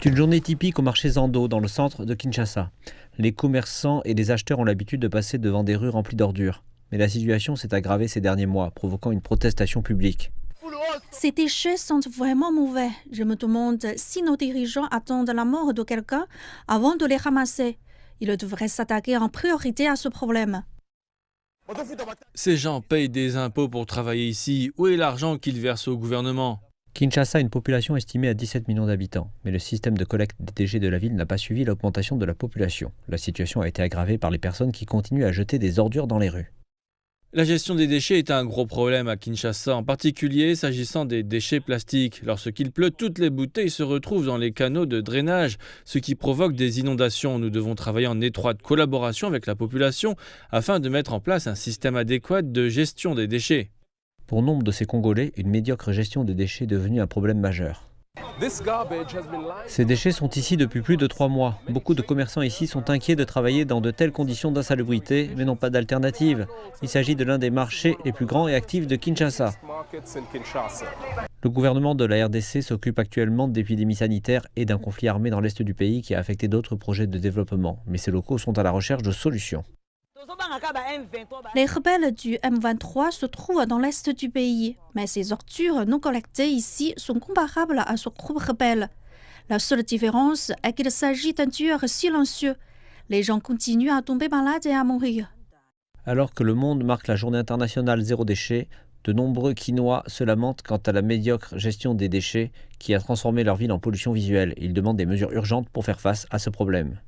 C'est une journée typique au marché Zando, dans le centre de Kinshasa. Les commerçants et les acheteurs ont l'habitude de passer devant des rues remplies d'ordures. Mais la situation s'est aggravée ces derniers mois, provoquant une protestation publique. Ces déchets sont vraiment mauvais. Je me demande si nos dirigeants attendent la mort de quelqu'un avant de les ramasser. Ils devraient s'attaquer en priorité à ce problème. Ces gens payent des impôts pour travailler ici. Où est l'argent qu'ils versent au gouvernement? Kinshasa a une population estimée à 17 millions d'habitants, mais le système de collecte des déchets de la ville n'a pas suivi l'augmentation de la population. La situation a été aggravée par les personnes qui continuent à jeter des ordures dans les rues. La gestion des déchets est un gros problème à Kinshasa, en particulier s'agissant des déchets plastiques. Lorsqu'il pleut, toutes les bouteilles se retrouvent dans les canaux de drainage, ce qui provoque des inondations. Nous devons travailler en étroite collaboration avec la population afin de mettre en place un système adéquat de gestion des déchets. Pour nombre de ces Congolais, une médiocre gestion des déchets est devenue un problème majeur. Ces déchets sont ici depuis plus de 3 mois. Beaucoup de commerçants ici sont inquiets de travailler dans de telles conditions d'insalubrité, mais n'ont pas d'alternative. Il s'agit de l'un des marchés les plus grands et actifs de Kinshasa. Le gouvernement de la RDC s'occupe actuellement d'épidémies sanitaires et d'un conflit armé dans l'est du pays qui a affecté d'autres projets de développement. Mais ces locaux sont à la recherche de solutions. Les rebelles du M23 se trouvent dans l'est du pays, mais ces ordures non collectées ici sont comparables à ce groupe rebelle. La seule différence est qu'il s'agit d'un tueur silencieux. Les gens continuent à tomber malades et à mourir. Alors que le monde marque la journée internationale zéro déchet, de nombreux Kinois se lamentent quant à la médiocre gestion des déchets qui a transformé leur ville en pollution visuelle. Ils demandent des mesures urgentes pour faire face à ce problème.